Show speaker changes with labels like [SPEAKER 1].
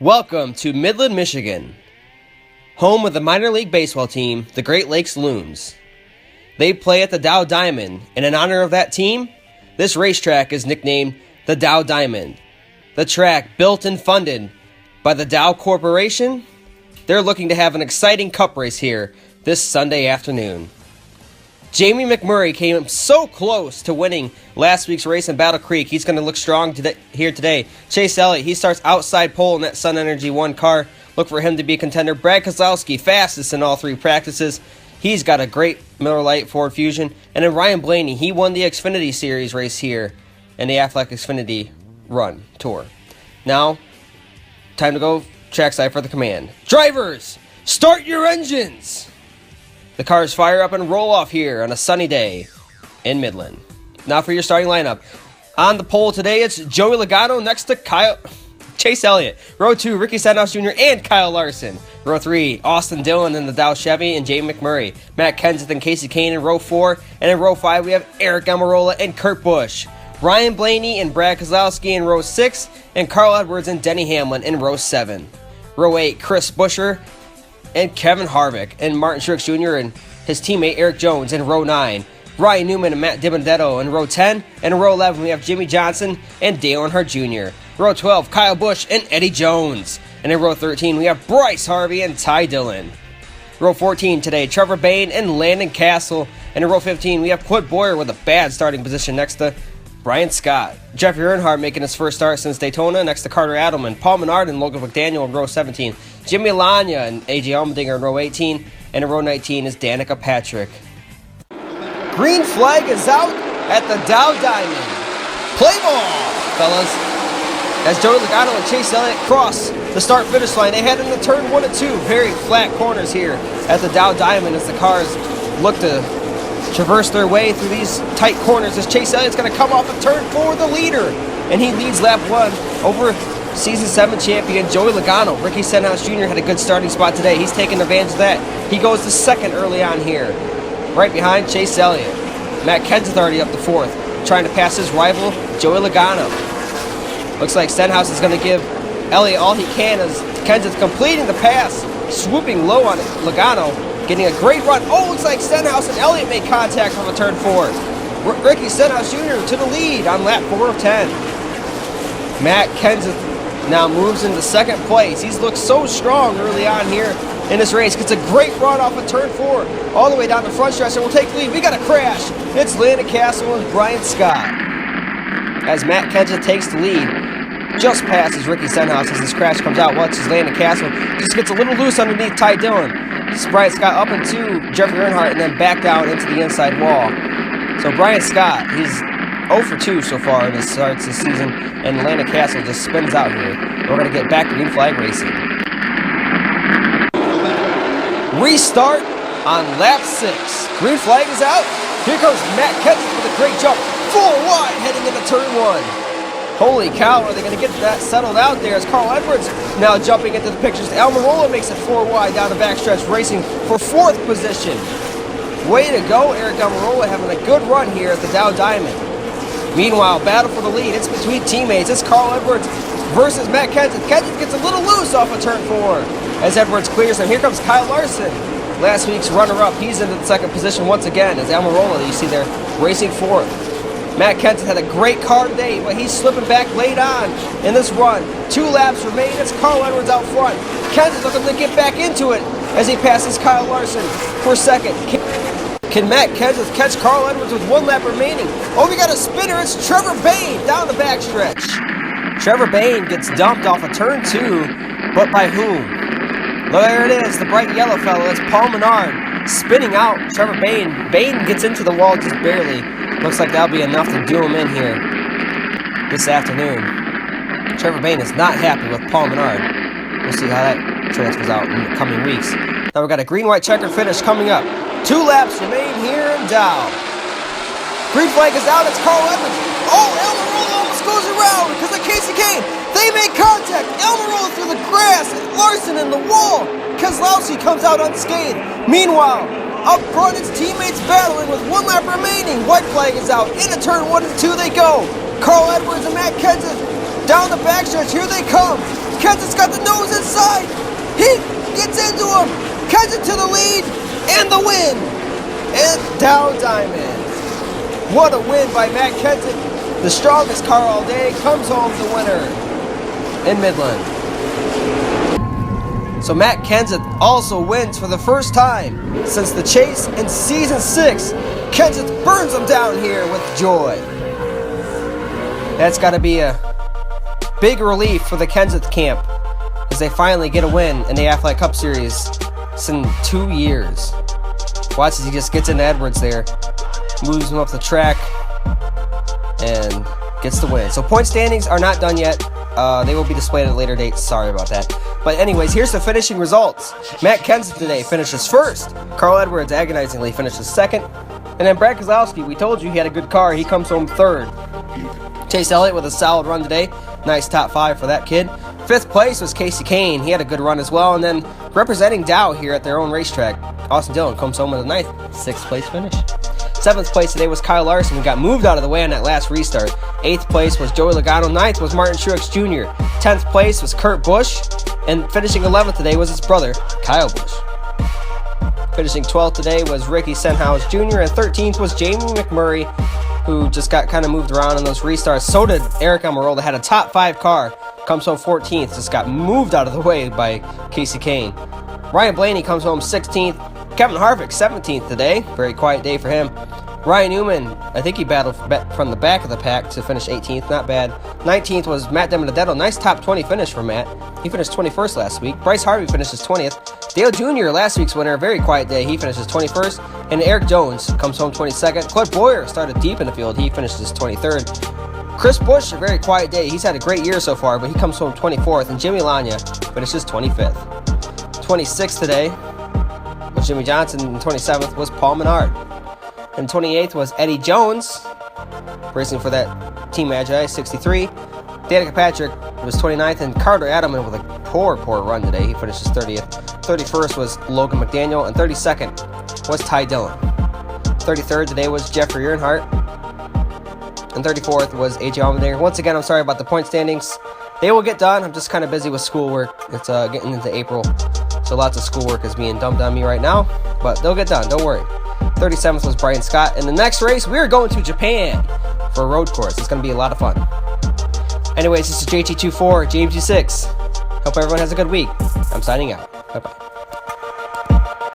[SPEAKER 1] Welcome to Midland, Michigan, home of the minor league baseball team, the Great Lakes Loons. They play at the Dow Diamond, and in honor of that team, this racetrack is nicknamed the Dow Diamond. The track, built and funded by the Dow Corporation, they're looking to have an exciting cup race here this Sunday afternoon. Jamie McMurray came so close to winning last week's race in Battle Creek. He's going to look strong here today. Chase Elliott, he starts outside pole in that Sun Energy 1 car. Look for him to be a contender. Brad Keselowski, fastest in all three practices. He's got a great Miller Lite Ford Fusion. And then Ryan Blaney, he won the Xfinity Series race here in the Aflac Xfinity Run Tour. Now, time to go trackside for the command. Drivers, start your engines! The cars fire up and roll off here on a sunny day in Midland. Now for your starting lineup. On the pole today, it's Joey Logano next to Chase Elliott. Row 2, Ricky Stenhouse Jr. and Kyle Larson. Row 3, Austin Dillon in the Dow Chevy and Jamie McMurray. Matt Kenseth and Casey Kane in row 4. And in row 5, we have Eric Almirola and Kurt Busch. Ryan Blaney and Brad Keselowski in row 6. And Carl Edwards and Denny Hamlin in row 7. Row 8, Chris Buescher and Kevin Harvick, and Martin Truex Jr. and his teammate Eric Jones in row 9. Ryan Newman and Matt DiBenedetto in row 10. And in row 11, we have Jimmy Johnson and Dale Earnhardt Jr. Row 12, Kyle Busch and Eddie Jones. And in row 13, we have Bryce Harvey and Ty Dillon. Row 14 today, Trevor Bayne and Landon Castle. And in row 15, we have Clint Bowyer with a bad starting position next to Brian Scott. Jeffrey Earnhardt making his first start since Daytona next to Carter Adelman. Paul Menard and Logan McDaniel in row 17. Jimmy Lanya and A.J. Allmendinger in row 18. And in row 19 is Danica Patrick. Green flag is out at the Dow Diamond. Play ball, fellas. As Joey Logano and Chase Elliott cross the start-finish line, they head into turn 1 and 2. Very flat corners here at the Dow Diamond as the cars look to traverse their way through these tight corners as Chase Elliott's going to come off of turn 4, the leader. And he leads lap 1 over Season 7 champion Joey Logano. Ricky Stenhouse Jr. had a good starting spot today. He's taking advantage of that. He goes to second early on here. Right behind Chase Elliott. Matt Kenseth already up to 4th, trying to pass his rival Joey Logano. Looks like Stenhouse is going to give Elliott all he can as Kenseth completing the pass, swooping low on Logano. Getting a great run. Oh, looks like Stenhouse and Elliott make contact from a turn 4. Ricky Stenhouse Jr. to the lead on lap 4 of 10. Matt Kenseth now moves into second place. He's looked so strong early on here in this race. Gets a great run off of turn 4 all the way down the front stretch and will take the lead. We got a crash. It's Landon Castle and Brian Scott. As Matt Kenseth takes the lead, just passes Ricky Stenhouse as this crash comes out. Watches Landon Castle. Just gets a little loose underneath Ty Dillon. Brian Scott up into Jeffrey Earnhardt and then back down into the inside wall. So Brian Scott, he's 0 for 2 so far in his starts this season, and Landon Castle just spins out here. We're going to get back to green flag racing. Restart on lap 6. Green flag is out. Here comes Matt Kenseth with a great jump. 4 wide heading into turn 1. Holy cow, are they going to get that settled out there as Carl Edwards now jumping into the pictures. Almirola makes it 4 wide down the backstretch, racing for 4th position. Way to go, Eric Almirola having a good run here at the Dow Diamond. Meanwhile, battle for the lead. It's between teammates. It's Carl Edwards versus Matt Kenseth. Kenseth gets a little loose off of turn 4 as Edwards clears him. Here comes Kyle Larson, last week's runner-up. He's into the second position once again as Almirola, you see there, racing 4th. Matt Kenseth had a great car today, but he's slipping back late on in this run. 2 laps remain. It's Carl Edwards out front. Kenseth looking to get back into it as he passes Kyle Larson for second. Can Matt Kenseth catch Carl Edwards with 1 lap remaining? Oh, we got a spinner. It's Trevor Bayne down the backstretch. Trevor Bayne gets dumped off of turn 2, but by whom? There it is, the bright yellow fellow. It's Paul Menard spinning out Trevor Bayne. Bayne gets into the wall just barely. Looks like that'll be enough to do him in here this afternoon. Trevor Bayne is not happy with Paul Menard. We'll see how that transfers out in the coming weeks. Now we've got a green-white checkered finish coming up. 2 laps remain here in Dow. Green flag is out. It's Carl Edwards. Oh, Almirola almost goes around because of Casey Kane. They make contact. Almirola through the grass. Larson in the wall. Keselowski comes out unscathed. Meanwhile, up front, it's teammates battling with 1 lap remaining. White flag is out. Into turn 1 and 2 they go. Carl Edwards and Matt Kenseth down the backstretch. Here they come. Kenseth's got the nose inside. He gets into him. Kenseth to the lead and the win. And Dow Diamond. What a win by Matt Kenseth. The strongest car all day comes home the winner in Midland. So Matt Kenseth also wins for the first time since the chase in Season 6. Kenseth burns him down here with joy. That's got to be a big relief for the Kenseth camp as they finally get a win in the Aflac Cup Series in 2 years. Watch as he just gets into Edwards there, moves him up the track, and gets the win. So point standings are not done yet. They will be displayed at a later date. Sorry about that. But anyways, here's the finishing results. Matt Kenseth today finishes first. Carl Edwards agonizingly finishes second. And then Brad Keselowski, we told you he had a good car. He comes home third. Chase Elliott with a solid run today. Nice top 5 for that kid. Fifth place was Kasey Kahne. He had a good run as well. And then representing Dow here at their own racetrack, Austin Dillon comes home with a ninth, 6th place finish. 7th place today was Kyle Larson, who got moved out of the way on that last restart. 8th place was Joey Logano. 9th was Martin Truex Jr. 10th place was Kurt Busch. And finishing 11th today was his brother, Kyle Busch. Finishing 12th today was Ricky Stenhouse Jr. And 13th was Jamie McMurray, who just got kind of moved around in those restarts. So did Eric Almirola, had a top 5 car. Comes home 14th, just got moved out of the way by Kasey Kahne. Ryan Blaney comes home 16th. Kevin Harvick 17th today. Very quiet day for him. Ryan Newman, I think he battled from the back of the pack to finish 18th. Not bad. 19th was Matt DiBenedetto. Nice top 20 finish for Matt. He finished 21st last week. Bryce Harvey finishes 20th. Dale Jr., last week's winner, very quiet day. He finishes 21st. And Eric Jones comes home 22nd. Clint Bowyer started deep in the field. He finishes 23rd. Chris Busch, a very quiet day. He's had a great year so far, but he comes home 24th. And Jimmy Lania finishes 25th. 26th today was Jimmy Johnson, and 27th was Paul Menard. And 28th was Eddie Jones, racing for that Team Magi, 63. Danica Patrick was 29th, and Carter Adelman with a poor run today. He finishes 30th. 31st was Logan McDaniel, and 32nd was Ty Dillon. 33rd today was Jeffrey Earnhardt, and 34th was AJ Allmendinger. Once again, I'm sorry about the point standings. They will get done. I'm just kind of busy with schoolwork. It's getting into April, so lots of schoolwork is being dumped on me right now, but they'll get done. Don't worry. 37th was Brian Scott. In the next race, we are going to Japan for a road course. It's going to be a lot of fun. Anyways, this is JT24, James G6. Hope everyone has a good week. I'm signing out. Bye-bye.